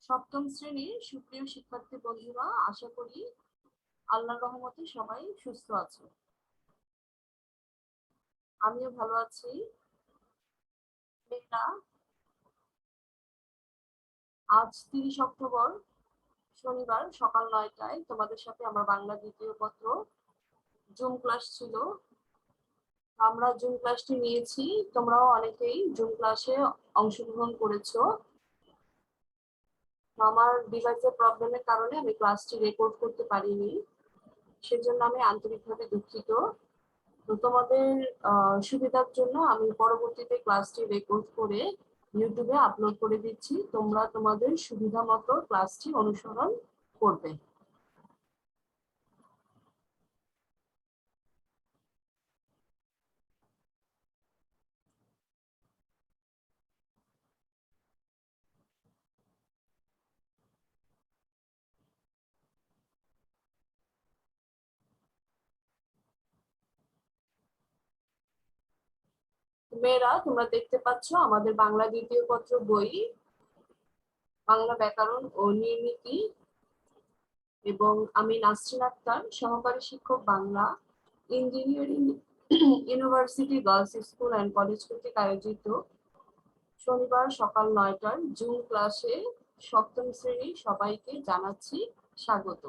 সপ্তম শ্রেণীর সুপ্রিয় শিক্ষার্থী বন্ধুরা, আশা করি আল্লাহর রহমতে সবাই সুস্থ আছে। আমিও ভালো আছি। আজ 30 অক্টোবর শনিবার সকাল 9টায় তোমাদের সাথে আমার বাংলা দ্বিতীয় পত্র জুম ক্লাস ছিল। আমরা জুম ক্লাসটি নিয়েছি, তোমরাও অনেকেই জুম ক্লাসে অংশগ্রহণ করেছো। আমার ডিভাইসের প্রবলেমের কারণে আমি ক্লাসটি রেকর্ড করতে পারিনি, সেজন্য আমি আন্তরিকভাবে দুঃখিত। তো তোমাদের সুবিধার জন্য আমি পরবর্তীতে ক্লাসটি রেকর্ড করে ইউটিউবে আপলোড করে দিচ্ছি, তোমরা তোমাদের সুবিধা মতো ক্লাসটি অনুসরণ করবে। মেয়েরা, তোমরা দেখতে পাচ্ছ আমাদের বাংলা দ্বিতীয় পত্র বই, বাংলা ব্যাকরণ ও নির্মিতি, এবং আমি নাসরিন আক্তার, সহকারী শিক্ষক Bangla, engineering university girls school and college কর্তৃক আয়োজিত শনিবার সকাল 9টার জুম ক্লাসে সপ্তম শ্রেণীর সবাইকে জানাচ্ছি স্বাগত।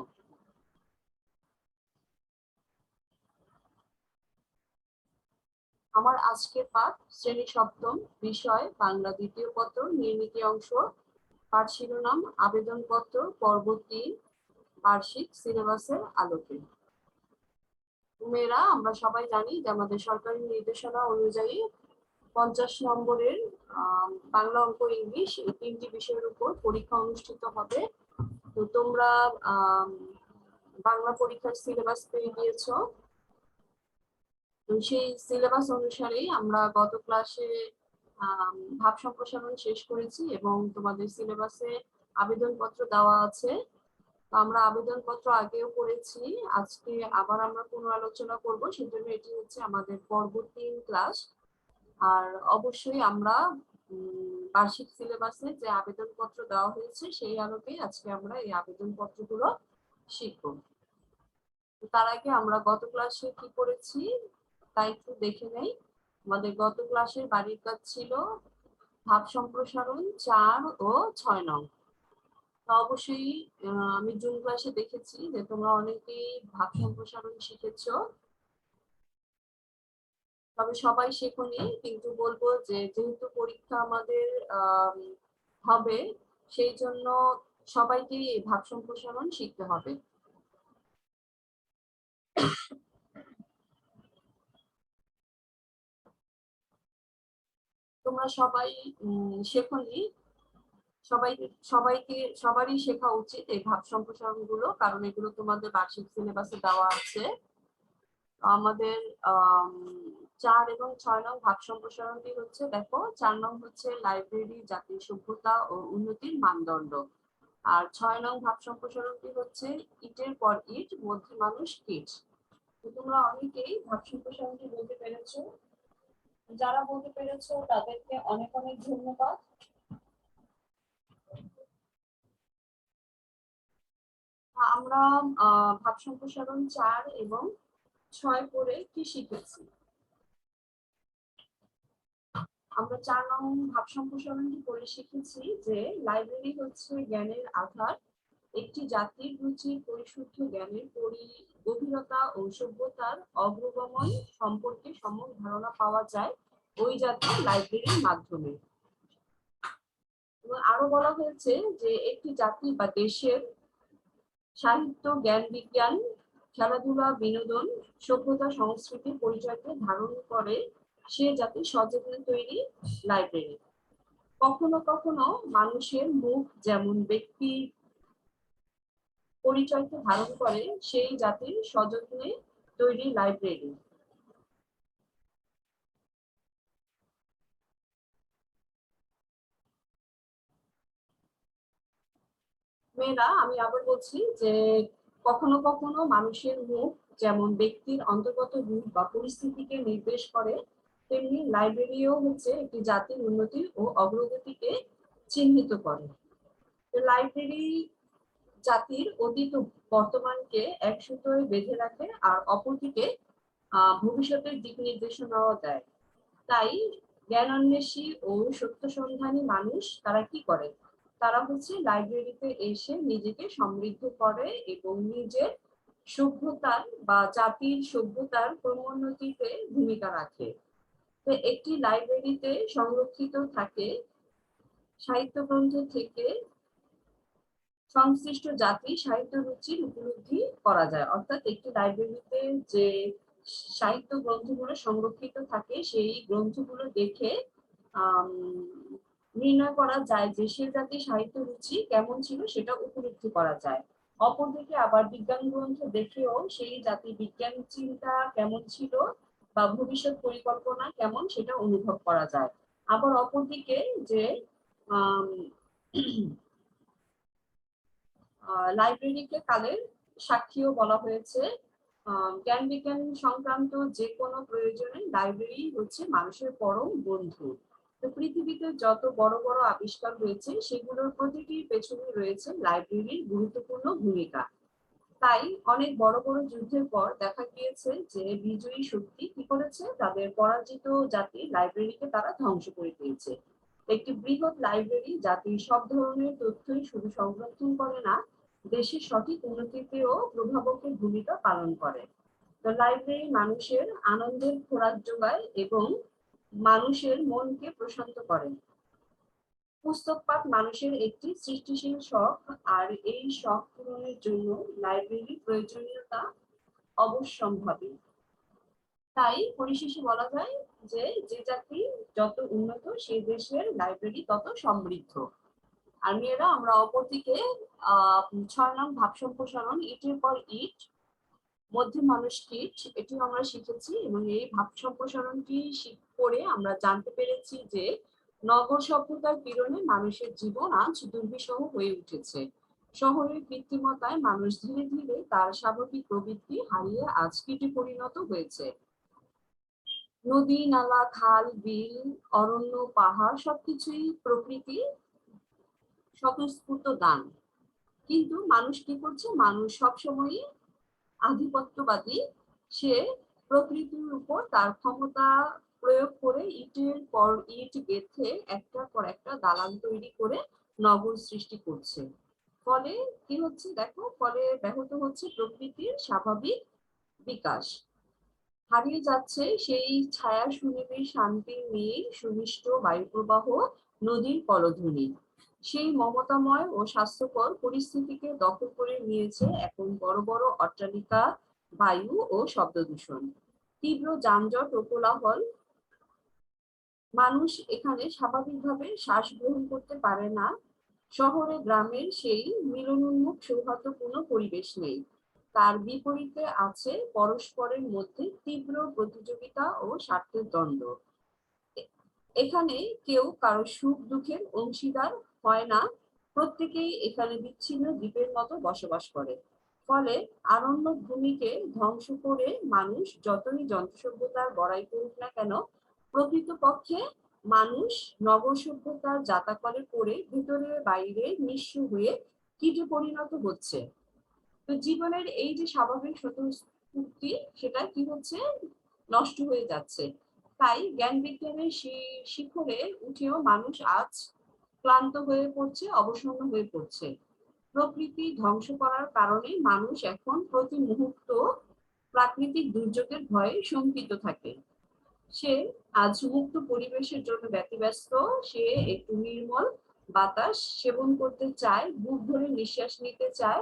আমার আজকের পাঠ শ্রেণী সপ্তম, বিষয় বাংলা দ্বিতীয় পত্র, নির্মিতি অংশ। পাঠ শিরোনাম আবেদনপত্র, পর্ব 3, বার্ষিক সিলেবাসের আলোকে। মেয়েরা, আমরা সবাই জানি যে আমাদের সরকারি নির্দেশনা অনুযায়ী 50 নম্বরের বাংলা, অঙ্ক, ইংলিশ এই 3টি বিষয়ের উপর পরীক্ষা অনুষ্ঠিত হবে। তো তোমরা বাংলা পরীক্ষার সিলেবাস পেয়ে গিয়েছো। তো সেই সিলেবাস অনুসারেই আমরা গত ক্লাসে ভাব সম্প্রসারণ শেষ করেছি এবং তোমাদের সিলেবাসে আবেদনপত্র দেওয়া আছে। তো আমরা আবেদনপত্র আগেও করেছি, আজকে আবার আমরা পুনরালোচনা করব, সেজন্য এটি হচ্ছে আমাদের পর্ব 3 ক্লাস। আর অবশ্যই আমরা বার্ষিক সিলেবাসে যে আবেদনপত্র দেওয়া হয়েছে সেই আলোকে আজকে আমরা এই আবেদনপত্রগুলো শিখব। তার আগে আমরা গত ক্লাসে কি করেছি তা একটু দেখে নেই। আমাদের গত ক্লাসের বাড়ির কাজ ছিল ভাব সম্প্রসারণ 4 ও 6 নং। অবশ্যই আমি জুন ক্লাসে দেখেছি যে তোমরা অনেকেই ভাব সম্প্রসারণ শিখেছো, তবে সবাই শেখনি, কিন্তু বলবো যে যেহেতু পরীক্ষা আমাদের হবে, সেই জন্য সবাইকেই এই ভাব সম্প্রসারণ শিখতে হবে। তোমরা সবাই শেখনি, সবারই শেখা উচিত এই ভাব সম্প্রসারণ গুলো, কারণ এগুলো তোমাদের বার্ষিক সিলেবাসে দেওয়া আছে। আমাদের 4 এবং 6 নং ভাব সম্প্রসারণটি হচ্ছে, দেখো 4 নং হচ্ছে লাইব্রেরি, জাতীয় সভ্যতা ও উন্নতির মানদণ্ড, আর 6 নং ভাব সম্প্রসারণটি হচ্ছে ইটের পর ইট, মধ্যে মানুষ কীট। তোমরা অনেকেই ভাব সম্প্রসারণটি বলতে পেরেছো, যারা বলতে পেরেছো তাদেরকে অনেক অনেক ধন্যবাদ। আমরা ভাব সম্প্রসারণ 4 এবং 6 পড়ে কি শিখেছি? আমরা 4 নং ভাব সম্প্রসারণটি পড়ে শিখেছি যে লাইব্রেরি হচ্ছে জ্ঞানের আধার, একটি জাতির রুচির পরিশুদ্ধ জ্ঞানের গভীরতা ও সভ্যতার অগ্রগমন সম্পর্কে সম্যক ধারণা পাওয়া যায় ওই জাতির লাইব্রেরির মাধ্যমে। এবং আরো বলা হয়েছে যে একটি জাতি বা দেশের সাহিত্য, জ্ঞান, বিজ্ঞান, খেলাধুলা, বিনোদন, সভ্যতা, সংস্কৃতি পরিচয়কে ধারণ করে সে জাতি সচেতন তৈরি লাইব্রেরি। কখনো কখনো মানুষের মুখ যেমন ব্যক্তি পরিচয়কে ধারণ করে সেই জাতির সযত্নে তৈরি লাইব্রেরি। মেয়েরা, আমি আবার বলছি যে কখনো কখনো মানুষের মুখ যেমন ব্যক্তির অন্তর্গত রূপ বা পরিস্থিতিকে নির্দেশ করে, তেমনি লাইব্রেরিও হচ্ছে একটি জাতির উন্নতি ও অগ্রগতিকে চিহ্নিত করে। তো লাইব্রেরি জাতির অতীত ও বর্তমানকে এক সুতোয় বেঁধে রাখে আর অপরদিকে ভবিষ্যতের দিক নির্দেশনাও দেয়। তাই জ্ঞান অন্বেষী ও সত্য সন্ধানী মানুষ তারা কি করে, তারা হচ্ছে লাইব্রেরিতে এসে নিজেকে সমৃদ্ধ করে এবং নিজের সভ্যতার বা জাতির সভ্যতার ক্রমোন্নতিতে ভূমিকা রাখে। তো একটি লাইব্রেরিতে সংরক্ষিত থাকে সাহিত্য গ্রন্থ থেকে সংশ্লিষ্ট জাতি সাহিত্য রুচির উপলব্ধি করা যায়। অর্থাৎ একটি লাইব্রেরিতে যে সাহিত্য গ্রন্থগুলো সংরক্ষিত থাকে সেই গ্রন্থগুলো দেখে নির্ণয় করা যায় যে সে জাতির সাহিত্য রুচি কেমন ছিল সেটা উপলব্ধি করা যায়। অপরদিকে আবার বিজ্ঞান গ্রন্থ দেখেও সেই জাতির বিজ্ঞান চিন্তা কেমন ছিল বা ভবিষ্যৎ পরিকল্পনা কেমন সেটা অনুভব করা যায়। আবার অপরদিকে যে লাইব্রেরিকে কালের সাক্ষীও বলা হয়েছে। জ্ঞান বিজ্ঞান সংক্রান্ত যে কোনো প্রয়োজনে লাইব্রেরি হচ্ছে মানুষের পরম বন্ধু। তো পৃথিবীতে যত বড় বড় আবিষ্কার হয়েছে সেগুলোর প্রতিটির পেছনে রয়েছে লাইব্রেরির গুরুত্বপূর্ণ ভূমিকা। তাই অনেক বড় বড় যুদ্ধের পর দেখা গিয়েছে যে বিজয়ী শক্তি কি করেছে, তাদের পরাজিত জাতির লাইব্রেরিকে তারা ধ্বংস করে দিয়েছে। একটি বৃহৎ লাইব্রেরি জাতির সব ধরনের তথ্যই শুধু সংরক্ষণ করে না, দেশের সঠিক উন্নতিতেও প্রভাবকের ভূমিকা পালন করে। তো লাইব্রেরি মানুষের আনন্দের খোরাক যোগায় এবং মানুষের মনকে প্রশান্ত করে। পুস্তক পাঠ মানুষের একটি সৃষ্টিশীল শখ, আর এই শখ পূরণের জন্য লাইব্রেরির প্রয়োজনীয়তা অবশ্যম্ভাবী। তাই পরিশেষে বলা যায় যে যে জাতি যত উন্নত সেই দেশের লাইব্রেরি তত সমৃদ্ধ। আর মেয়েরা আমরা অপরদিকে 6 নং ভাব সম্প্রসারণ ইটের পর ইট মধ্যে মানুষ কীট এটি আমরা শিখেছি এবং এই ভাব সম্প্রসারণটি করে আমরা জানতে পেরেছি যে নগর সভ্যতার পীড়নে মানুষের জীবন আজ দুর্বিষহ হয়ে উঠেছে। শহরের কৃত্রিমতায় মানুষ ধীরে ধীরে তার স্বাভাবিক প্রবৃত্তি হারিয়ে আজ কীটে পরিণত হয়েছে। নদী নালা খাল বিল অরণ্য পাহাড় সবকিছুই প্রকৃতি স্বতঃস্ফূর্ত দান, কিন্তু মানুষ কি করছে, মানুষ সবসময়ই আধিপত্যবাদী। সে প্রকৃতির উপর তার ক্ষমতা প্রয়োগ করে ইটের পর ইট গেঁথে একটার পর একটা দালান তৈরি করে নগর সৃষ্টি করছে। ফলে কি হচ্ছে দেখো, ফলে ব্যাহত হচ্ছে প্রকৃতির স্বাভাবিক বিকাশ। হারিয়ে যাচ্ছে সেই ছায়া সুনিবিড় শান্তির নীড় সুমিষ্ট বায়ুপ্রবাহ নদীর কলধ্বনি। সেই মমতাময় ও স্বাস্থ্যকর পরিস্থিতিকে দখল করে নিয়েছে এখন বড় বড় অট্টালিকা, বায়ু ও শব্দ দূষণ, তীব্র যানজট ও কোলাহল। মানুষ এখানে স্বাভাবিকভাবে শ্বাস গ্রহণ করতে পারে না। শহরে গ্রামের সেই মিলনোন্মুখ সৌহার্দ্যপূর্ণ পরিবেশ নেই, তার বিপরীতে আছে পরস্পরের মধ্যে তীব্র প্রতিযোগিতা ও স্বার্থের দ্বন্দ্ব। এখানে কেউ কারো সুখ দুঃখের অংশীদার হয় না, প্রত্যেকেই এখানে বিচ্ছিন্ন দ্বীপের মতো বসবাস করে। ফলে আরণ্য ভূমিকে ধ্বংস করে মানুষ যতই যন্ত্র সভ্যতার বড়াই করুক না কেন, প্রকৃতপক্ষে মানুষ নগর সভ্যতার জাতাকলে পড়ে ভিতরে বাইরে নিঃস্ব হয়ে কীটে পরিণত হচ্ছে। তো জীবনের এই যে স্বাভাবিক স্বতঃস্ফূর্তি সেটা কি হচ্ছে, নষ্ট হয়ে যাচ্ছে। তাই জ্ঞান বিজ্ঞানের শিখরে উঠেও মানুষ আজ ক্লান্ত হয়ে পড়ছে, অবসন্ন হয়ে পড়ছে। প্রকৃতি ধ্বংস করার কারণে মানুষ এখন প্রতি মুহূর্ত প্রাকৃতিক দুর্যোগের ভয়ে শঙ্কিত থাকে। সে আজ মুক্ত পরিবেশের জন্য ব্যতিব্যস্ত, সে একটু নির্মল বাতাস সেবন করতে চায়, বুক ভরে নিঃশ্বাস নিতে চায়,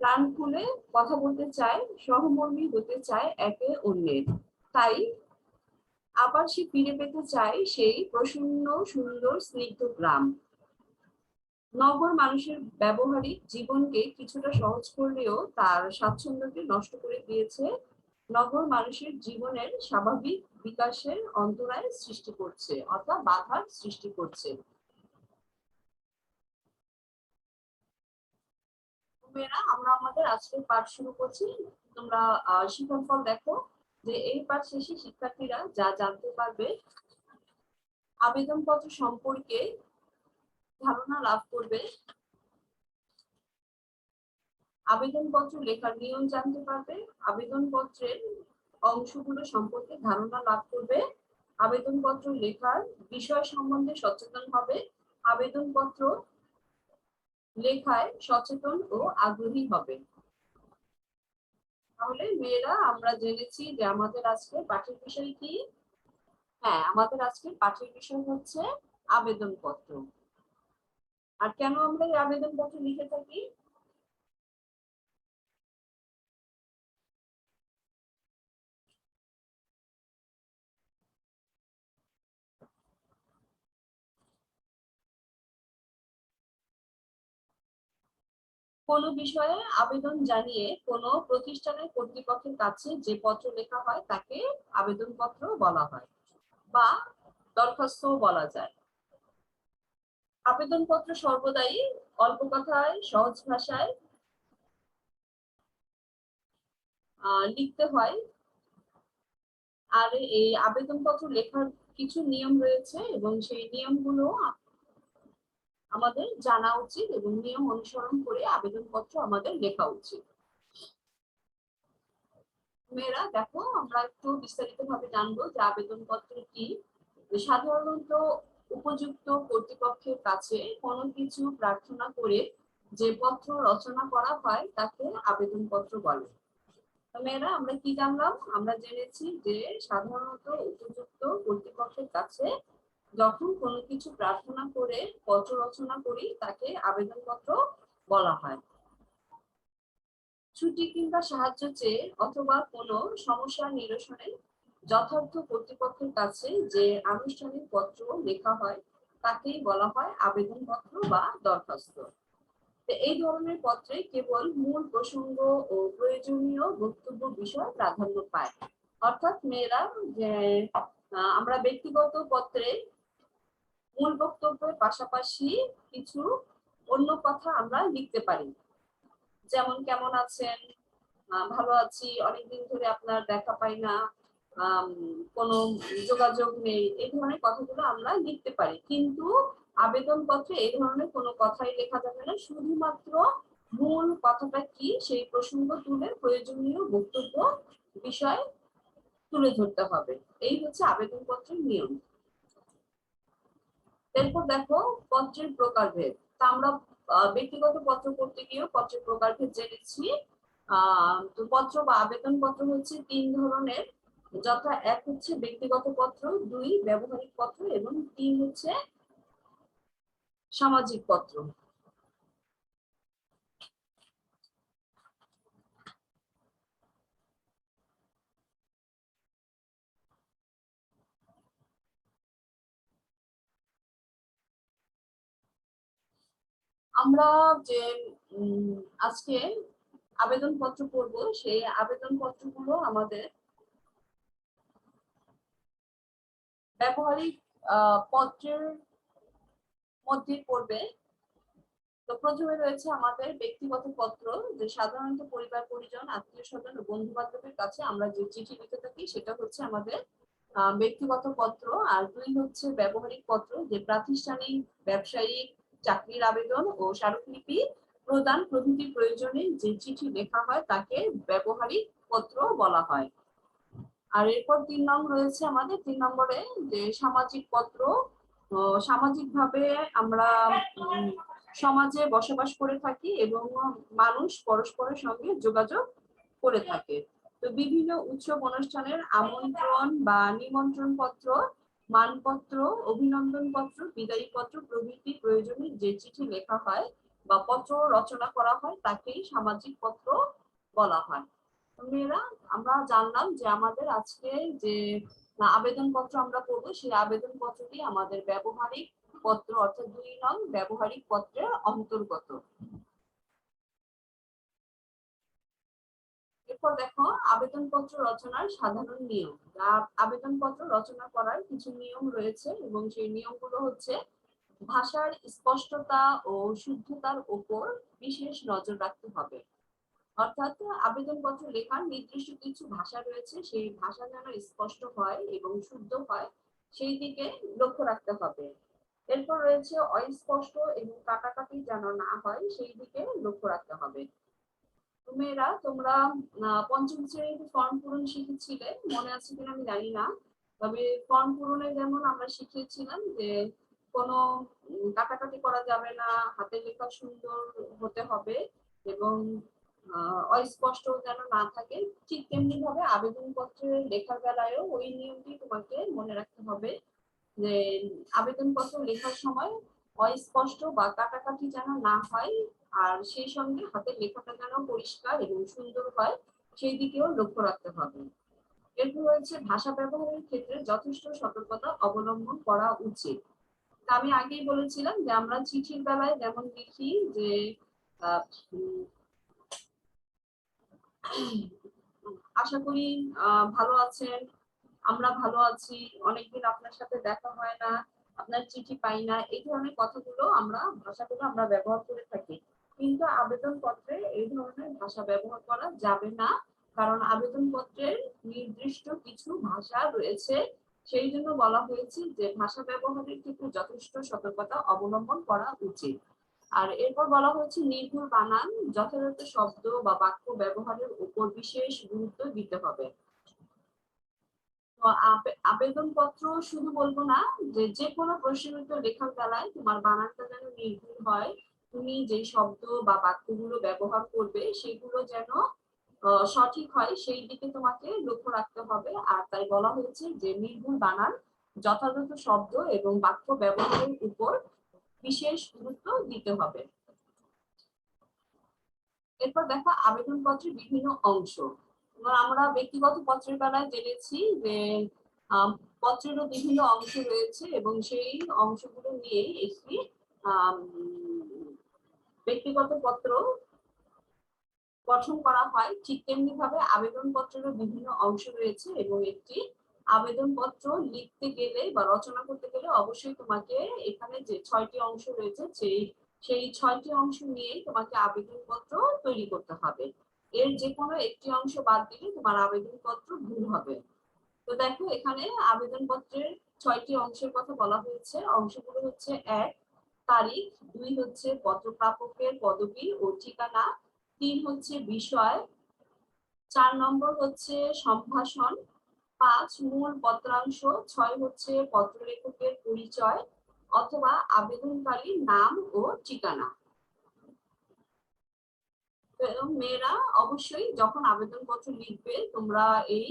প্রাণ খুলে কথা বলতে চায়, সহমর্মী হতে চায় একে অন্যের। তাই আবার সে ফিরে পেতে চায় সেই প্রসন্ন সুন্দর স্নিগ্ধ গ্রাম। নগর মানুষের ব্যবহারিক জীবনকে কিছুটা সহজ করলেও তার স্বাচ্ছন্দ্যকে নষ্ট করে দিয়েছে। নগর মানুষের জীবনের স্বাভাবিক বিকাশের অন্তরায় সৃষ্টি করছে, অর্থাৎ বাধার সৃষ্টি করছে। আমরা আমাদের আজকের পাঠ শুরু করছি। তোমরা শিক্ষাফল দেখো যে এই পাঠ শেষে শিক্ষার্থীরা যা জানতে পারবে, আবেদনপত্র সম্পর্কে ধারণা লাভ করবে, আবেদনপত্র লেখার নিয়ম জানতে পারবে, আবেদনপত্রের অংশগুলো সম্পর্কে ধারণা লাভ করবে, আবেদনপত্র লেখার বিষয় সম্বন্ধে সচেতন হবে, আবেদনপত্র লেখায় সচেতন ও আগ্রহী হবে। তাহলে মেয়েরা আমরা জেনেছি যে আমাদের আজকে পাঠ্যের বিষয় কি? হ্যাঁ, আমাদের আজকে পাঠ্যের বিষয় হচ্ছে আবেদনপত্র। আর কেন আমরা এই আবেদনপত্র লিখে থাকি? কোনো বিষয়ে আবেদন জানিয়ে কোনো প্রতিষ্ঠানের কর্তৃপক্ষের কাছে যে পত্র লেখা হয় তাকে আবেদনপত্র বলা হয় বা দরখাস্তও বলা যায়। আবেদনপত্র সর্বদাই অল্প কথায় সহজ ভাষায় লিখতে হয়। আর এই আবেদনপত্র লেখার কিছু নিয়ম রয়েছে এবং সেই নিয়মগুলো আমাদের জানা উচিত এবং নিয়ম অনুসরণ করে আবেদনপত্র আমাদের লেখা উচিত। মেয়েরা দেখো, আমরা একটু বিস্তারিতভাবে জানবো যে আবেদনপত্র কি। সাধারণত উপযুক্ত কর্তৃপক্ষের কাছে কোনো কিছু প্রার্থনা করে যে পত্র রচনা করা হয় তাকে আবেদনপত্র বলে। মেয়েরা আমরা কি জানলাম? আমরা জেনেছি যে সাধারণত উপযুক্ত কর্তৃপক্ষের কাছে যখন কোনো কিছু প্রার্থনা করে পত্র রচনা করি তাকে আবেদনপত্র বলা হয়। ছুটি কিংবা সাহায্য চেয়ে অথবা কোনো সমস্যা নিরসনে যথার্থ কর্তৃপক্ষের কাছে যে আনুষ্ঠানিক পত্র লেখা হয় তাকেই বলা হয় আবেদনপত্র বা দরখাস্ত। এই ধরনের পত্রে কেবল মূল প্রসঙ্গ ও প্রয়োজনীয় বক্তব্য বিষয় প্রাধান্য পায়। অর্থাৎ মেয়েরা যে আমরা ব্যক্তিগত পত্রে মূল বক্তব্যের পাশাপাশি কিছু অন্য কথা আমরা লিখতে পারি, যেমন কেমন আছেন, ভালো আছি, অনেকদিন ধরে আপনার দেখা পাই না, কোনো যোগাযোগ নেই, এই ধরনের কথাগুলো আমরা লিখতে পারি। কিন্তু আবেদনপত্রে এই ধরনের কোনো কথাই লেখা যাবে না, শুধুমাত্র মূল কথাটা কি সেই প্রসঙ্গ তুলে প্রয়োজনীয় বক্তব্য বিষয় তুলে ধরতে হবে। এই হচ্ছে আবেদনপত্রের নিয়ম। এরপর দেখো পত্রের প্রকারভেদ। তা আমরা ব্যক্তিগত পত্র করতে গিয়েও পত্রের প্রকারভেদ জেনেছি। তো পত্র বা আবেদন পত্র হচ্ছে 3 ধরনের, যথা 1 হচ্ছে ব্যক্তিগত পত্র, 2 ব্যবহারিক পত্র এবং 3 হচ্ছে সামাজিক পত্র। আমরা যে আজকে আবেদনপত্র পড়ব সেই আবেদনপত্রগুলো আমাদের ব্যবহারিক পত্রের মধ্যে পড়বে। তো প্রথমে রয়েছে আমাদের ব্যক্তিগত পত্র, যে সাধারণত পরিবার পরিজন আত্মীয় স্বজন ও বন্ধু বান্ধবের কাছে আমরা যে চিঠি লিখে থাকি সেটা হচ্ছে আমাদের ব্যক্তিগত পত্র। আর 2 হচ্ছে ব্যবহারিক পত্র, যে প্রাতিষ্ঠানিক ব্যবসায়িক চাকরির আবেদন ও স্মারকলিপি প্রদান প্রভৃতি প্রয়োজনে যে চিঠি লেখা হয় তাকে ব্যবহারিক পত্র বলা হয়। আর এরপর 3 নং রয়েছে আমাদের 3 নম্বরে যে সামাজিক পত্র। সামাজিকভাবে আমরা সমাজে বসবাস করে থাকি এবং মানুষ পরস্পরের সঙ্গে যোগাযোগ করে থাকে। তো বিভিন্ন উৎসব অনুষ্ঠানের আমন্ত্রণ বা নিমন্ত্রণ পত্র, মানপত্র, অভিনন্দন পত্র, বিদায়ী পত্র প্রভৃতি প্রয়োজনে যে চিঠি লেখা হয় বা পত্র রচনা করা হয় তাকেই সামাজিক পত্র বলা হয়। মেয়েরা আমরা জানলাম যে আমাদের আজকে যে আবেদনপত্র আমরা পড়বো সেই আবেদনপত্রটি আমাদের ব্যবহারিক পত্র অর্থাৎ 2 নং ব্যবহারিক পত্রের অন্তর্গত। এরপর দেখো আবেদনপত্র রচনার সাধারণ নিয়ম। আবেদনপত্র রচনা করার কিছু নিয়ম রয়েছে এবং সেই নিয়মগুলো হচ্ছে ভাষার স্পষ্টতা ও শুদ্ধতার উপর বিশেষ নজর রাখতে হবে। অর্থাৎ আবেদনপত্র লেখার নির্দিষ্ট কিছু ভাষা রয়েছে, সেই ভাষা যেন স্পষ্ট হয় এবং শুদ্ধ হয় সেই দিকে লক্ষ্য রাখতে হবে। এরপর রয়েছে অস্পষ্ট এবং কাটাকাটি যেন না হয় সেই দিকে লক্ষ্য রাখতে হবে। মেয়েরা তোমরা পঞ্চম শ্রেণীতে ফর্ম পূরণ শিখেছিলে, মনে আছে কিনা আমি জানি না। তবে ফর্ম পূরণে যেমন আমরা শিখিয়েছিলাম যে কোনো কাটাকাটি করা যাবে না, হাতের লেখা সুন্দর হতে হবে এবং অস্পষ্ট যেন না থাকে, ঠিক তেমনি ভাবে আবেদনপত্রের লেখার বেলায়ও ওই নিয়মটি তোমাকে মনে রাখতে হবে যে আবেদনপত্র লেখার সময় অস্পষ্ট বা কাটাকাটি যেন না হয়, আর সেই সঙ্গে হাতের লেখাটা যেন পরিষ্কার এবং সুন্দর হয়, সেই দিকেও লক্ষ্য রাখতে হবে। এরপর রয়েছে ভাষা ব্যবহারের ক্ষেত্রে যথেষ্ট সতর্কতা অবলম্বন করা উচিত। আমি আগেই বলেছিলাম যে আমরা চিঠির বেলায় যেমন লিখি যে আশা করি ভালো আছেন, আমরা ভালো আছি, অনেকদিন আপনার সাথে দেখা হয় না, আপনার চিঠি পাই না, এই ধরনের কথাগুলো ভাষাগুলো আমরা ব্যবহার করে থাকি। কিন্তু আবেদনপত্রে এই ধরনের ভাষা ব্যবহার করা যাবে না, কারণ আবেদনপত্রের নির্দিষ্ট কিছু ভাষা রয়েছে, সেই জন্য বলা হয়েছে যে ভাষা ব্যবহারের ক্ষেত্রে যথেষ্ট সতর্কতা অবলম্বন করা উচিত। আর এরপর বলা হয়েছে নির্ভুল বানান, যথাযথ শব্দ বা বাক্য ব্যবহারের উপর বিশেষ গুরুত্ব দিতে হবে। আবেদনপত্র শুধু বলবো না যে যে কোনো প্রশ্নের উত্তর লেখার বেলায় তোমার বানানটা যেন নির্ভুল হয়, তুমি যে শব্দ বা বাক্যগুলো ব্যবহার করবে সেগুলো যেন সঠিক হয়, সেই দিকে তোমাকে লক্ষ্য রাখতে হবে। আর তাই বলা হয়েছে যে নির্ভুল বানান, যথাযথ শব্দ এবং বাক্য ব্যবহারের উপর বিশেষ গুরুত্ব দিতে হবে। এরপর দেখো আবেদনপত্রের বিভিন্ন অংশ। আমরা ব্যক্তিগত পত্রের বেলায় জেনেছি যে পত্রেরও বিভিন্ন অংশ রয়েছে এবং সেই অংশগুলো নিয়ে একটি ব্যক্তিগত পত্র গঠন করা হয়। ঠিক তেমনি ভাবে আবেদনপত্রেরও বিভিন্ন অংশ রয়েছে এবং একটি আবেদনপত্র লিখতে গেলে বা রচনা করতে গেলে অবশ্যই তোমাকে এখানে যে 6টি অংশ রয়েছে সেই 6টি অংশ নিয়ে তোমাকে আবেদনপত্র তৈরি করতে হবে। এর যে কোনো একটি অংশ বাদ দিলে তোমার আবেদনপত্র ভুল হবে। তো দেখো এখানে আবেদনপত্রের 6টি অংশের কথা বলা হয়েছে। অংশগুলো হচ্ছে 1 তারিখ, 2 হচ্ছে পত্র প্রাপকের পদবি ও ঠিকানা, 3 হচ্ছে বিষয়, 4 নম্বর হচ্ছে সম্ভাষণ, 5 মূল পত্রাংশ, 6 হচ্ছে পত্র লেখকের পরিচয় অথবা আবেদনকারীর নাম ও ঠিকানা। মেয়েরা অবশ্যই যখন আবেদনপত্র লিখবে তোমরা এই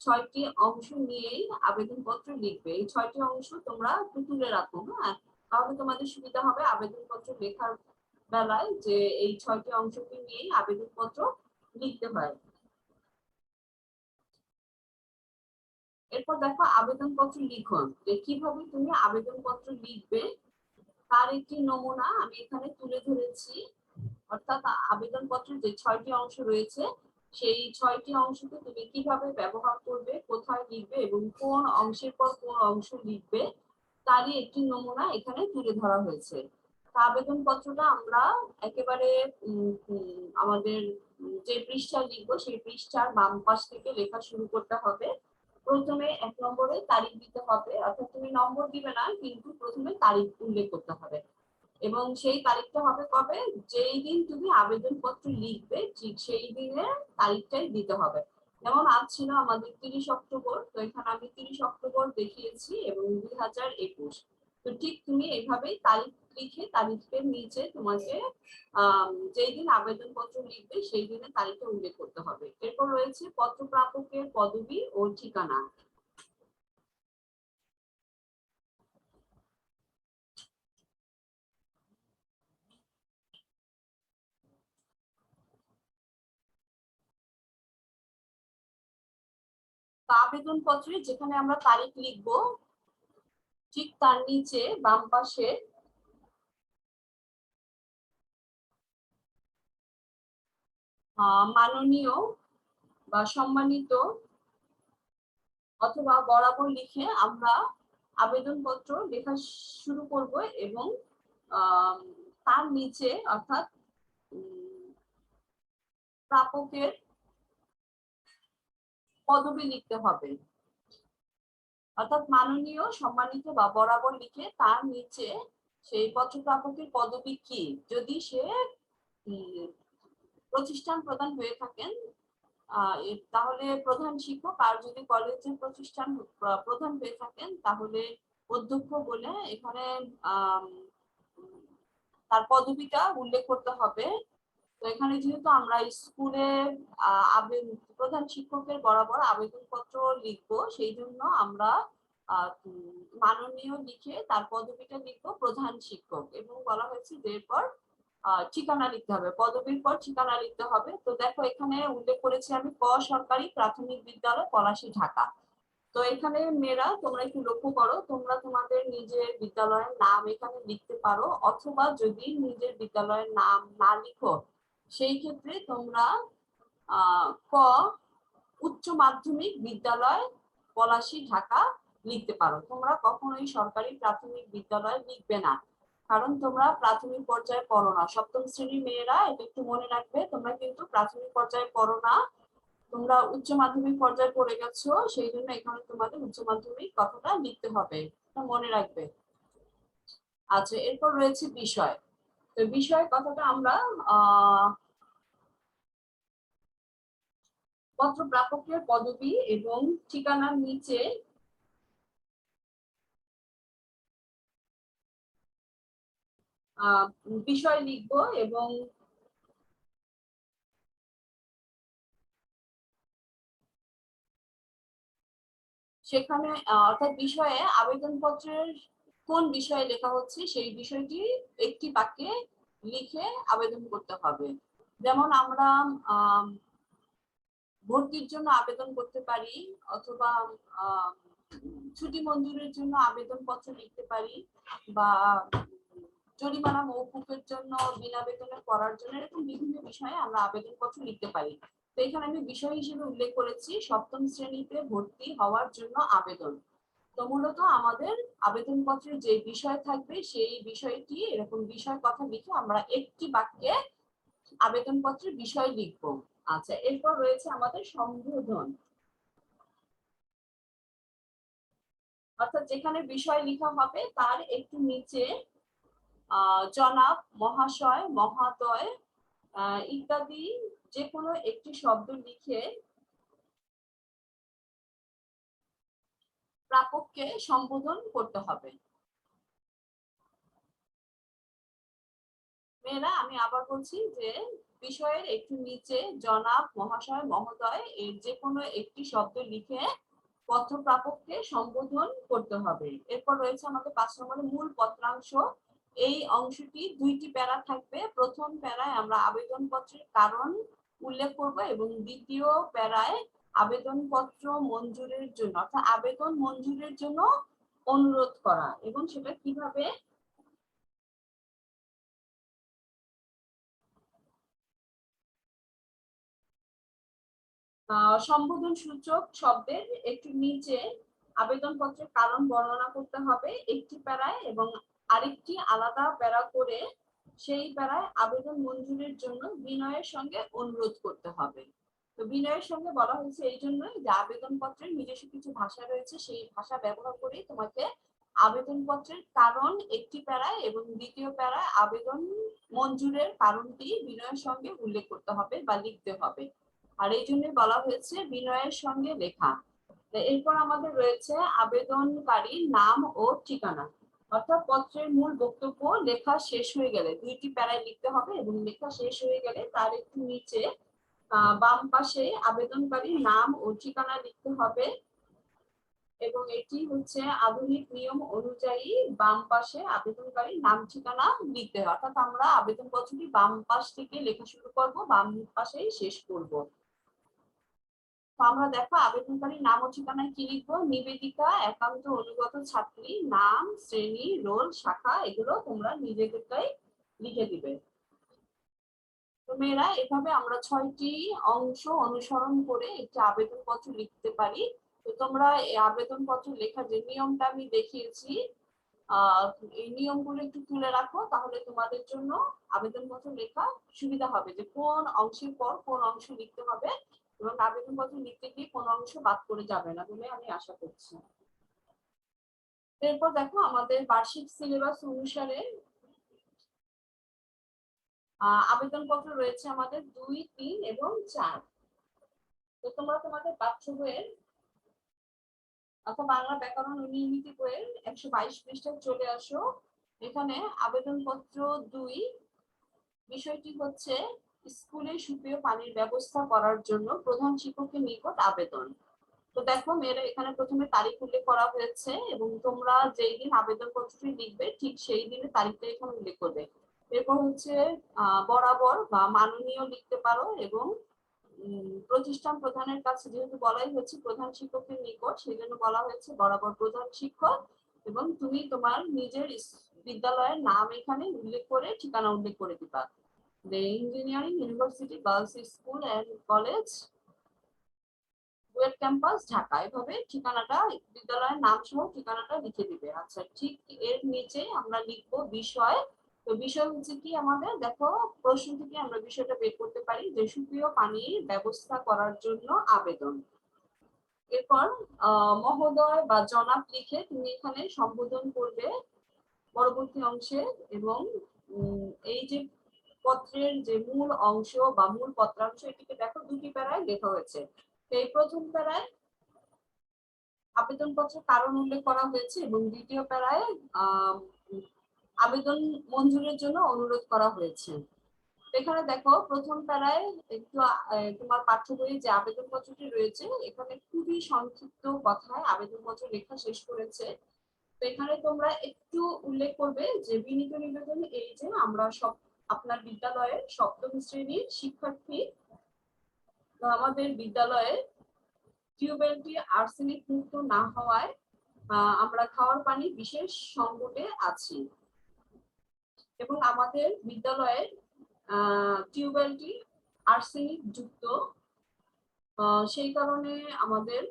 6টি অংশ নিয়েই আবেদনপত্র লিখবে। এই 6টি অংশ তোমরা তুলে রাখো, হ্যাঁ, তাহলে তোমাদের সুবিধা হবে আবেদনপত্র লেখার বেলায় যে এই 6টি অংশকে নিয়েই আবেদনপত্র লিখতে হয়। এরপর দেখো আবেদনপত্র লিখন, যে কিভাবে তুমি আবেদনপত্র লিখবে তার একটি নমুনা আমি এখানে তুলে ধরেছি। অর্থাৎ আবেদনপত্রের যে 6টি অংশ রয়েছে সেই 6টি অংশকে তুমি কিভাবে ব্যবহার করবে, কোথায় লিখবে এবং কোন অংশের পর কোন অংশ লিখবে তারই একটি নমুনা এখানে তুলে ধরা হয়েছে। আবেদনপত্রটা আমরা একেবারে আমাদের যে পৃষ্ঠা লিখবো সেই পৃষ্ঠার বাম পাশ থেকে লেখা শুরু করতে হবে। প্রথমে 1 নম্বরে তারিখ দিতে হবে, অর্থাৎ তুমি নম্বর দিবে না কিন্তু প্রথমে তারিখ উল্লেখ করতে হবে এবং সেই তারিখটা হবে কবে, যেই দিন তুমি আবেদনপত্র লিখবে ঠিক সেই দিনের তারিখটাই দিতে হবে। যেমন আজ ছিল আমাদের 30 অক্টোবর, তো এখানে আমি 30 অক্টোবর দেখিয়েছি এবং 2021। তো ঠিক তুমি এইভাবেই তারিখ লিখে তারিখের নিচে তোমাকে যেই দিন আবেদনপত্র লিখবে সেই দিনের তারিখটা উল্লেখ করতে হবে। এরপর রয়েছে পত্র প্রাপকের পদবি ও ঠিকানা। আবেদনপত্রে যেখানে আমরা তারিখ লিখবো ঠিক তার নিচে বাম পাশে মাননীয় বা সম্মানিত অথবা বরাবর লিখে আমরা আবেদনপত্র লেখা শুরু করব এবং তার নিচে অর্থাৎ প্রাপকের পদবি লিখতে হবে। অর্থাৎ মাননীয়, সম্মানিত বা বরাবর লিখে তার নিচে সেই পত্র প্রাপকের পদবি কি, যদি সে প্রতিষ্ঠান প্রধান হয়ে থাকেন তাহলে প্রধান শিক্ষক, আর যদি কলেজের প্রতিষ্ঠান প্রধান হয়ে থাকেন তাহলে অধ্যক্ষ বলে এখানে তার পদবিটা উল্লেখ করতে হবে। তো এখানে যেহেতু আমরা স্কুলে প্রধান শিক্ষকের বরাবর আবেদনপত্র লিখবো, সেই জন্য আমরা মাননীয় লিখে তার পদবিটা লিখবো প্রধান শিক্ষক, এবং বলা হয়েছে যে এরপর ঠিকানা লিখতে হবে, পদবীর পর ঠিকানা লিখতে হবে। তো দেখো এখানে উল্লেখ করেছি আমি ক সরকারি প্রাথমিক বিদ্যালয় পলাশী, ঢাকা। তো এখানে মেয়েরা তোমরা একটু লক্ষ্য করো, তোমরা তোমাদের নিজের বিদ্যালয়ের নাম এখানে লিখতে পারো, অথবা যদি নিজের বিদ্যালয়ের নাম না লিখো সেই ক্ষেত্রে তোমরা ক উচ্চ মাধ্যমিক বিদ্যালয় পলাশী, ঢাকা লিখতে পারো। তোমরা কখনোই সরকারি প্রাথমিক বিদ্যালয় লিখবে না, কারণ তোমরা প্রাথমিক পর্যায়ে পড়ো না। সপ্তম শ্রেণীর মেয়েরা এটা একটু মনে রাখবে, তোমরা কিন্তু প্রাথমিক পর্যায়ে পড়ো না, তোমরা উচ্চ মাধ্যমিক পর্যায়ে পড়ে গেছো, সেই জন্য এখানে তোমাদের উচ্চ মাধ্যমিক কথাটা লিখতে হবে, মনে রাখবে। আচ্ছা, এরপর রয়েছে বিষয়। তো বিষয় কথাটা আমরা পত্র প্রাপকের পদবি এবং ঠিকানার নিচে বিষয় লিখবো, এবং সেখানে অর্থাৎ বিষয়ে আবেদনপত্রের কোন বিষয়ে লেখা হচ্ছে সেই বিষয়টি একটি বাক্যে লিখে আবেদন করতে হবে। যেমন আমরা ভর্তির জন্য আবেদন করতে পারি, অথবা ছুটি মঞ্জুরের জন্য আবেদনপত্র লিখতে পারি, বা জরিমানা মওকুফের জন্য বিনা বেতনে পড়ার জন্য, এরকম বিভিন্ন বিষয়ে আমরা আবেদনপত্র লিখতে পারি। তো এখানে আমি বিষয় হিসেবে উল্লেখ করেছি সপ্তম শ্রেণীতে ভর্তি হওয়ার জন্য আবেদন। তো মূলত আমাদের আবেদনপত্রে যে বিষয় থাকবে সেই বিষয়টি এরকম বিষয় কথা লিখে আমরা একটি বাক্যে আবেদনপত্রের বিষয় লিখব। আচ্ছা, এরপর রয়েছে আমাদের সম্বোধন, অর্থাৎ যেখানে বিষয় লেখা হবে তার একটু নিচে জনাব, মহাশয়, মহাদয় ইত্যাদি যে কোনো একটি শব্দ লিখে প্রাপককে সম্বোধন করতে হবে। মেয়েরা আমি আবার বলছি যে বিষয়ের একটু নিচে জনাব, মহাশয়, মহোদয় এর যে কোনো একটি শব্দ লিখে পত্রপ্রাপককে সম্বোধন করতে হবে। এরপর রয়েছে আমাদের 5 নম্বরে মূল পত্রাংশ। এই অংশটি 2টি প্যারা থাকবে। প্রথম প্যারায় আমরা আবেদনপত্রের কারণ উল্লেখ করব, এবং দ্বিতীয় প্যারায় আবেদনপত্র মঞ্জুরের জন্য অর্থাৎ আবেদন মঞ্জুরের জন্য অনুরোধ করা, এবং সেটা কিভাবে সম্বোধন সূচক শব্দের একটু নিচে আবেদনপত্রের কারণ বর্ণনা করতে হবে একটি প্যারায়, এবং আরেকটি আলাদা প্যারা করে সেই প্যারায় আবেদন মঞ্জুরের জন্য বিনয়ের সঙ্গে অনুরোধ করতে হবে। তো বিনয়ের সঙ্গে বলা হয়েছে এই জন্যই যে আবেদনপত্রের নিজস্ব কিছু ভাষা রয়েছে, সেই ভাষা ব্যবহার করে তোমাকে আবেদনপত্রের কারণ একটি প্যারায় এবং দ্বিতীয় প্যারায় আবেদন মঞ্জুরের কারণটি বিনয়ের সঙ্গে উল্লেখ করতে হবে বা লিখতে হবে, আর এই জন্য বলা হয়েছে বিনয়ের সঙ্গে লেখা। এরপর আমাদের রয়েছে আবেদনকারীর নাম ও ঠিকানা, অর্থাৎ পত্রের মূল বক্তব্য লেখা শেষ হয়ে গেলে 2টি প্যারায় লিখতে হবে, এবং লেখা শেষ হয়ে গেলে তার একটু নিচে বাম পাশে আবেদনকারীর নাম ও ঠিকানা লিখতে হবে, এবং এটি হচ্ছে আধুনিক নিয়ম অনুযায়ী বাম পাশে আবেদনকারীর নাম ঠিকানা লিখতে হবে, অর্থাৎ আমরা আবেদনপত্রটি বাম পাশ থেকে লেখা শুরু করব, বাম পাশেই শেষ করব। আমরা দেখো আবেদনকারীর নাম ও ঠিকানায় কি লিখবো, নিবেদিকা, একান্ত অনুগত ছাত্রী, নাম, শ্রেণী, রোল, শাখা, এগুলো তোমরা নিজেদেরটাই লিখে দিবে। তো মেয়েরা এভাবে আমরা 6টি অংশ অনুসরণ করে একটি আবেদনপত্র লিখতে পারি। তো তোমরা এই আবেদনপত্র লেখার যে নিয়মটা আমি দেখিয়েছি এই নিয়মগুলো একটু তুলে রাখো, তাহলে তোমাদের জন্য আবেদনপত্র লেখা সুবিধা হবে, যে কোন অংশের পর কোন অংশ লিখতে হবে, এবং আবেদনপত্র লিখতে গিয়ে কোন অংশ বাদ করে যাবে না বলে আমি আশা করছি। এরপর দেখো আমাদের বার্ষিক সিলেবাস অনুসারে আবেদনপত্র রয়েছে আমাদের 2, 3 এবং 4। তো তোমরা তোমাদের পাঠ্য বইয়ের অর্থাৎ বাংলা ব্যাকরণ ও নীতি বইয়ের 122 পৃষ্ঠায় চলে আসো। এখানে আবেদনপত্র 2 বিষয়টি হচ্ছে স্কুলে সুপেয় পানির ব্যবস্থা করার জন্য প্রধান শিক্ষকের নিকট আবেদন। তো দেখো মেয়েরা এখানে প্রথমে তারিখ উল্লেখ করা হয়েছে এবং তোমরা যেই দিন আবেদনপত্রটি লিখবে ঠিক সেই দিনের তারিখটা এখানে উল্লেখ করবে। এরপর হচ্ছে বরাবর বা মাননীয় লিখতে পারো এবং প্রতিষ্ঠান প্রধানের কাছে যেহেতু বলাই হয়েছে প্রধান শিক্ষকের নিকট, সেই জন্য বলা হয়েছে বরাবর প্রধান শিক্ষক। এবং তুমি তোমার নিজের বিদ্যালয়ের নাম এখানে উল্লেখ করে ঠিকানা উল্লেখ করে দিবা। The Engineering University Girls School and College, BUET campus, Dhaka. এভাবে ঠিকানাটা, বিদ্যালয়ের নাম সহ ঠিকানাটা লিখে দিবে। আচ্ছা, ঠিক এর নিচে আমরা লিখবো বিষয়। তো বিষয় হচ্ছে কি আমাদের, দেখো প্রশ্ন থেকে আমরা বিষয়টা বের করতে পারি যে সুপেয় পানির ব্যবস্থা করার জন্য আবেদন। এরপর মহোদয় বা জনাব লিখে তুমি এখানে সম্বোধন করবে পরবর্তী অংশে। এবং এই যে পত্রের যে মূল অংশ বা মূল পত্রাংশ, এটিকে দেখো দুটি প্যারায় লেখা হয়েছে। এই প্রথম প্যারায় আবেদনপত্রের কারণ উল্লেখ করা হয়েছে এবং দ্বিতীয় প্যারায় আবেদন মঞ্জুরের জন্য অনুরোধ করা হয়েছে। এখানে দেখো প্রথম প্যারায় একটু তোমার পাঠ্য বইয়ে যে আবেদনপত্রটি রয়েছে এখানে খুবই সংক্ষিপ্ত কথায় আবেদনপত্র লেখা শেষ করেছে। তো এখানে তোমরা একটু উল্লেখ করবে যে বিনীত নিবেদন এই যে আমরা সব আপনার বিদ্যালয়ের সপ্তম শ্রেণীর শিক্ষার্থী, আমাদের বিদ্যালয়ে টিউবওয়েলটি আর্সেনিক মুক্ত না হওয়ায় আমরা খাওয়ার পানি বিশেষ সংকটে আছি এবং আমাদের বিদ্যালয়ের টিউবওয়েলটি আর্সেনিক যুক্ত। সেই কারণে আমাদের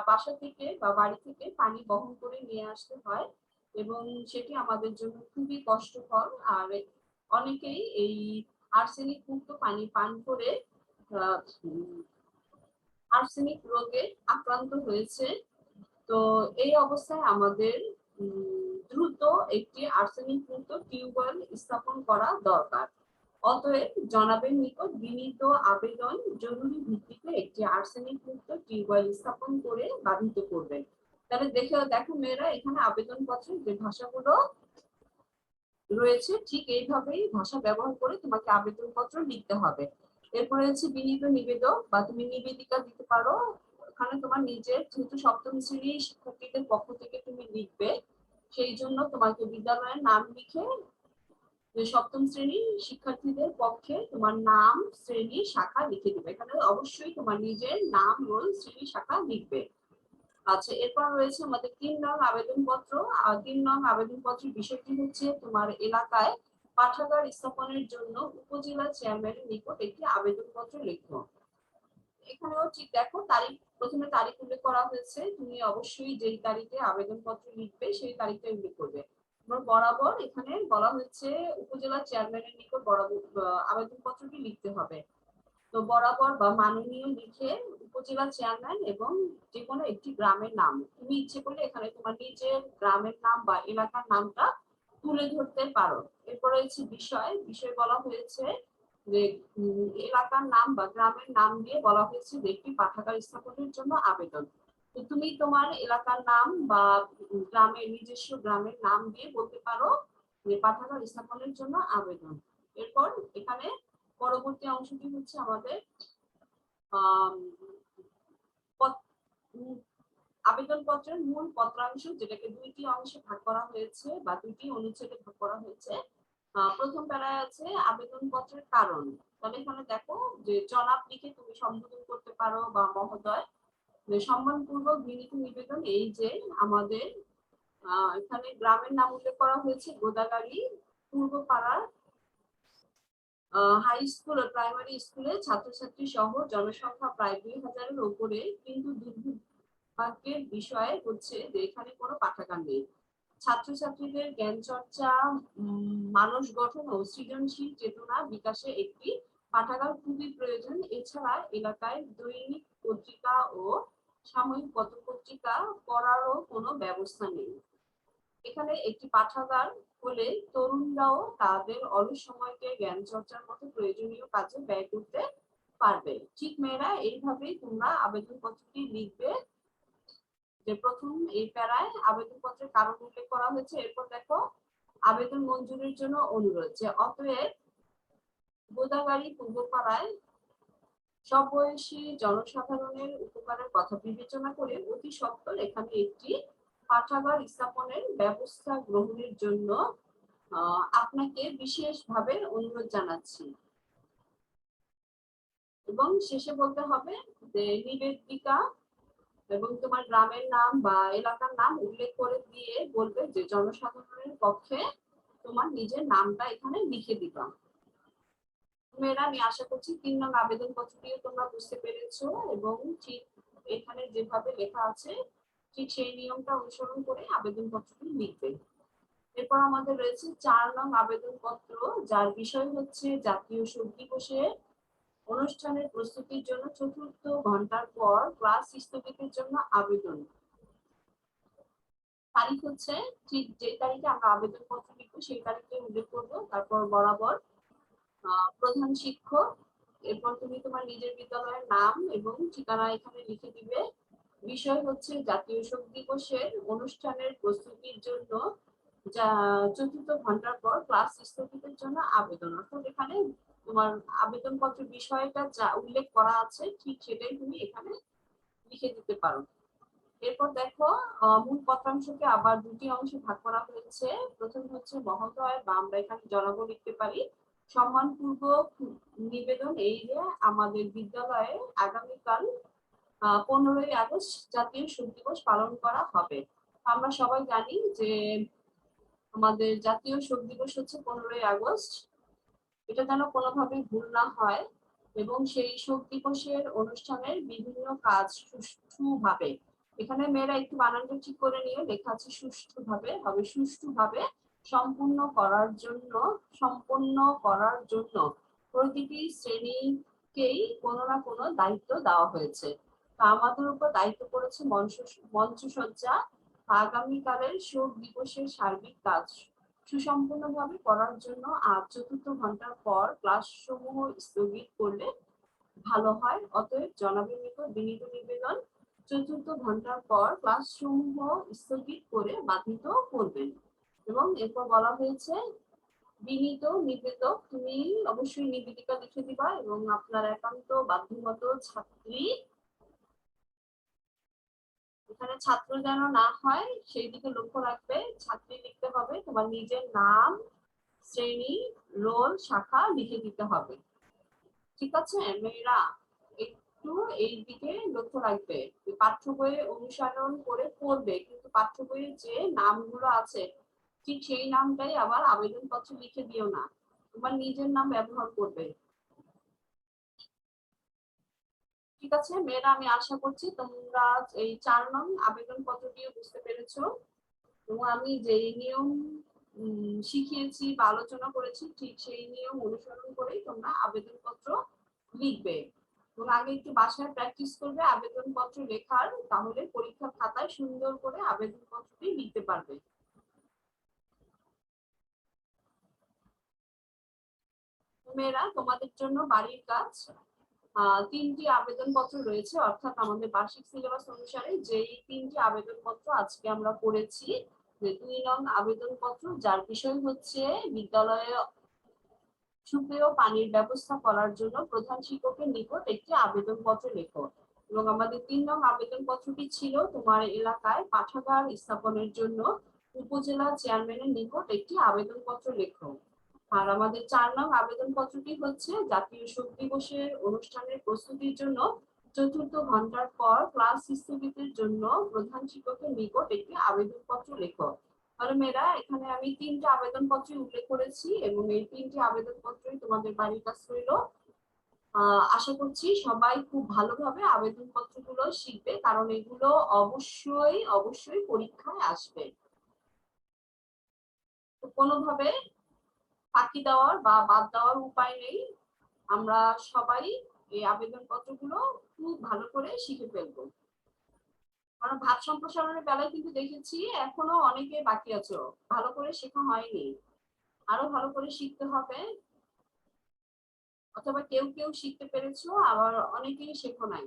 বাসা থেকে বা বাড়ি থেকে পানি বহন করে নিয়ে আসতে হয় এবং সেটি আমাদের জন্য খুবই কষ্টকর। আর অনেকেই এই আর্সেনিক মুক্ত পানি পান করে আর্সেনিক রোগে আক্রান্ত হয়েছে। তো এই অবস্থায় আমাদের দ্রুত একটি আর্সেনিক মুক্ত টিউবওয়েল স্থাপন করা দরকার। অতএব জনাবের নিকট বিনীত আবেদন জরুরি ভিত্তিতে একটি আর্সেনিক মুক্ত টিউবওয়েল স্থাপন করে বাধিত করবেন। তাহলে দেখো মেয়েরা এখানে আবেদনপত্রের যে ভাষাগুলো রয়েছে ঠিক এইভাবেই ভাষা ব্যবহার করে তোমাকে আবেদনপত্র লিখতে হবে। এরপরে হচ্ছে বিনীত নিবেদক বা তুমি নিবেদিকা দিতে পারো। ওখানে তোমার নিজের যেহেতু সপ্তম শ্রেণীর শিক্ষার্থীদের পক্ষ থেকে তুমি লিখবে, সেই জন্য তোমাকে বিদ্যালয়ের নাম লিখে সপ্তম শ্রেণীর শিক্ষার্থীদের পক্ষে তোমার নাম, শ্রেণী, শাখা লিখে দিবে। এখানে অবশ্যই তোমার নিজের নাম, রোল, শ্রেণী, শাখা লিখবে। আচ্ছা, এরপর রয়েছে আমাদের 3 নং আবেদনপত্র। 3 নং আবেদনপত্রের বিষয়টি হচ্ছে তোমার এলাকায় পাঠাগার স্থাপনের জন্য উপজেলা চেয়ারম্যানের নিকট একটি আবেদনপত্র লেখো। এখানেও ঠিক দেখো তারিখ, প্রথমে তারিখ উল্লেখ করা হয়েছে, তুমি অবশ্যই যেই তারিখে আবেদনপত্র লিখবে সেই তারিখটা উল্লেখ করবে। বরাবর এখানে বলা হচ্ছে উপজেলা চেয়ারম্যানের নিকট বরাবর আবেদনপত্রটি লিখতে হবে। তো বরাবর বা মাননীয় লিখে উপজেলা চেয়ারম্যান এবং যে কোনো একটি গ্রামের নাম, তুমি ইচ্ছে করলে এখানে তোমার নিজের গ্রামের নাম বা এলাকার নামটা তুলে ধরতে পারো। এরপরে হচ্ছে বিষয় বলা হয়েছে যে এলাকার নাম বা গ্রামের নাম দিয়ে বলা হয়েছে যে একটি পাঠাগার স্থাপনের জন্য আবেদন। তো তুমি তোমার এলাকার নাম বা গ্রামের নিজস্ব গ্রামের নাম দিয়ে বলতে পারো যে পাঠাগার স্থাপনের জন্য আবেদন। এরপর এখানে পরবর্তী অংশটি হচ্ছে আমাদের আবেদনপত্রের মূল পত্রাংশ, যেটাকে দুইটি অংশে ভাগ করা হয়েছে বা দুইটি অনুচ্ছেদে ভাগ করা হয়েছে। প্রথম প্যারায় আছে আবেদনপত্রের কারণ। তাহলে এখানে দেখো যে জনাব লিখে তুমি সম্বোধন করতে পারো বা মহোদয়। সম্মানপূর্বক বিনীত নিবেদন এই যে আমাদের এখানে গ্রামের নাম উল্লেখ করা হয়েছে গোদাগাড়ি পূর্বপাড়ার হাই স্কুল ও প্রাইমারি স্কুলে ছাত্রছাত্রী সহ জনসংখ্যা প্রায় 2000-এর উপরে, কিন্তু দুর্ভাগ্যের বিষয় হচ্ছে যে এখানে কোনো পাঠাগার নেই। ছাত্রছাত্রীদের জ্ঞান চর্চা, মানস গঠন ও সৃজনশীল চেতনা বিকাশে একটি পাঠাগার খুবই প্রয়োজন। এছাড়া এলাকায় দৈনিক পত্রিকা ও সাময়িক পত্র-পত্রিকা পড়ারও কোনো ব্যবস্থা নেই। এখানে একটি পাঠাগার হলে তরুণরাও তাদের অলস সময়কে জ্ঞান চর্চার মতো প্রয়োজনীয় কাজে ব্যয় করতে পারবে। ঠিক মেয়েরা এইভাবেই তোমরা আবেদনপত্রটি লিখবে। যে প্রথম এই প্যারায় আবেদনপত্রের কারণ উল্লেখ করা হয়েছে, এরপর দেখো আবেদন মঞ্জুরির জন্য অনুরোধ, যে অতএব গোদাগাড়ি পূর্বপাড়ায় সব বয়সী জনসাধারণের উপকারের কথা বিবেচনা করে অতি সত্বর এখানে একটি পাঠাগার স্থাপনের ব্যবস্থা গ্রহণের জন্য আপনাকে বিশেষভাবে অনুরোধ জানাচ্ছি। এবং শেষে বলতে হবে যে নিবেদিকা এবং তোমার গ্রামের নাম বা এলাকার নাম উল্লেখ করে দিয়ে বলবে যে জনসাধারণের পক্ষে তোমার নিজের নামটা এখানে লিখে দিবা। মেয়েরা, আমি আশা করছি 3 নং আবেদন পত্রটিও তোমরা বুঝতে পেরেছো এবং ঠিক এখানে যেভাবে লেখা আছে ঠিক সেই নিয়মটা অনুসরণ করে আবেদন পত্রটি লিখবে। এরপর আমাদের রয়েছে 4 নং আবেদন পত্র, যার বিষয় হচ্ছে জাতীয় শোক দিবসে অনুষ্ঠানের প্রস্তুতির জন্য 4র্থ ঘন্টার পর ক্লাস স্থগিতের জন্য আবেদন। তারিখ হচ্ছে ঠিক যে তারিখে আমরা আবেদন পত্র লিখবো সেই তারিখে উল্লেখ করবো, তারপর বরাবর প্রধান শিক্ষক, এরপর তুমি তোমার নিজের বিদ্যালয়ের নাম এবং ঠিকানা এখানে লিখে দিবে। বিষয় হচ্ছে জাতীয় শোক দিবসের অনুষ্ঠানের প্রস্তুতির জন্য যা 4র্থ ঘন্টার পর ক্লাস স্থগিতের জন্য আবেদন। অর্থাৎ এখানে তোমার আবেদন পত্রের বিষয়টা যা উল্লেখ করা আছে ঠিক সেটাই তুমি এখানে লিখে দিতে পারো। এরপর দেখো মূল পত্রাংশকে আবার 2টি অংশে ভাগ করা হয়েছে। প্রথম হচ্ছে মহোদয়, বা আমরা এখানে জনাব লিখতে পারি, সম্মানপূর্বক নিবেদন এই যে আমাদের বিদ্যালয়ে আগামীকাল 15ই আগস্ট জাতীয় শোক দিবস পালন করা হবে। আমরা সবাই জানি যে আমাদের জাতীয় শোক দিবস হচ্ছে 15ই আগস্ট। এটা যেন কোনোভাবেই ভুল না হয় এবং সেই শোক দিবসের অনুষ্ঠানের বিভিন্ন কাজ সুষ্ঠুভাবে, এখানে মেয়েরা একটু বানানটা ঠিক করে নিয়ে লেখা আছে সুষ্ঠুভাবে, হবে সুষ্ঠুভাবে সম্পন্ন করার জন্য প্রতিটি শ্রেণীকেই কোনো না কোনো দায়িত্ব দেওয়া হয়েছে। তা আমাদের উপর দায়িত্ব পড়েছে মঞ্চসজ্জা, আগামীকালের শোক দিবসের সার্বিক কাজ সুসম্পূর্ণভাবে করার জন্য আজ 4র্থ ঘন্টার পর ক্লাস সমূহ স্থগিত করলে ভালো হয়। অতএব জনাবের নিকট বিনীত নিবেদন 4র্থ ঘন্টার পর ক্লাস সমূহ স্থগিত করে বাধিত করবেন। এবং এরপর বলা হয়েছে বিনীত নিবেদক, তুমি অবশ্যই নিবেদিকা লিখে দিবা এবং আপনার একান্ত বাধ্যগত ছাত্রী, এখানে ছাত্র যেন না হয় সেই দিকে লক্ষ্য রাখবে, ছাত্রী লিখতে হবে, তোমার নিজের নাম, শ্রেণী, রোল, শাখা লিখে দিতে হবে। ঠিক আছে মেয়েরা, একটু এই দিকে লক্ষ্য রাখবে। পাঠ্য বইয়ে অনুসরণ করে পড়বে, কিন্তু পাঠ্য বইয়ে যে নামগুলো আছে ঠিক সেই নামটাই আবার আবেদন পত্র লিখে দিও না, তোমার নিজের নাম ব্যবহার করবে। ঠিক আছে মেয়েরা, আমি আশা করছি তোমরা এই 4 নং আবেদন পত্রটিও বুঝতে পেরেছো এবং আমি যে নিয়ম শিখিয়েছি বা আলোচনা করেছি ঠিক সেই নিয়ম অনুসরণ করেই তোমরা আবেদনপত্র লিখবে এবং আগে একটু বাসায় প্র্যাকটিস করবে আবেদনপত্র লেখার, তাহলে পরীক্ষার খাতায় সুন্দর করে আবেদনপত্রটি লিখতে পারবে। মেয়েরা, তোমাদের জন্য বাড়ির কাজ 3টি আবেদনপত্র রয়েছে, অর্থাৎ আমাদের বার্ষিক সিলেবাস অনুসারে যেই 3টি আবেদনপত্র আজকে আমরা পড়েছি। 2 নং আবেদনপত্র, যার বিষয় হচ্ছে বিদ্যালয়ে সুপেয় পানির ব্যবস্থা করার জন্য প্রধান শিক্ষকের নিকট একটি আবেদনপত্র লেখো। এবং আমাদের 3 নং আবেদনপত্রটি ছিল তোমার এলাকায় পাঠাগার স্থাপনের জন্য উপজেলা চেয়ারম্যানের নিকট একটি আবেদনপত্র লেখো। আর আমাদের 4 নং আবেদনপত্রটি হচ্ছে জাতীয় শোক দিবসের অনুষ্ঠানের প্রস্তুতির জন্য 4র্থ ঘন্টার পর ক্লাস স্থগিতের জন্য প্রধান শিক্ষকের নিকট একটি আবেদনপত্র লেখো। তাহলে মেয়েরা, এখানে আমি 3টা আবেদনপত্র উল্লেখ করেছি এবং এই 3টি আবেদনপত্রই তোমাদের বাড়ির কাজ রইল। আশা করছি সবাই খুব ভালোভাবে আবেদনপত্রগুলো শিখবে, কারণ এগুলো অবশ্যই অবশ্যই পরীক্ষায় আসবে। তো কোনোভাবে ফাঁকি দেওয়ার বা বাদ দেওয়ার উপায় নেই, আমরা সবাই এই আবেদনপত্রগুলো খুব ভালো করে শিখে ফেলবো। কারণ ভাব সম্প্রসারণের বেলায় কিন্তু দেখেছি এখনো অনেকে বাকি আছে, ভালো করে শেখা হয়নি, আরো ভালো করে শিখতে হবে। অথবা কেউ কেউ শিখতে পেরেছো, আবার অনেকেই শেখো নাই।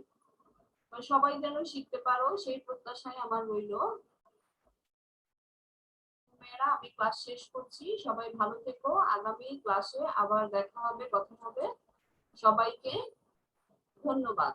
সবাই যেন শিখতে পারো সেই প্রত্যাশায় আমার রইলো। মেয়েরা, আমি ক্লাস শেষ করছি, সবাই ভালো থেকো, আগামী ক্লাসে আবার দেখা হবে, কথা হবে। সবাইকে ধন্যবাদ।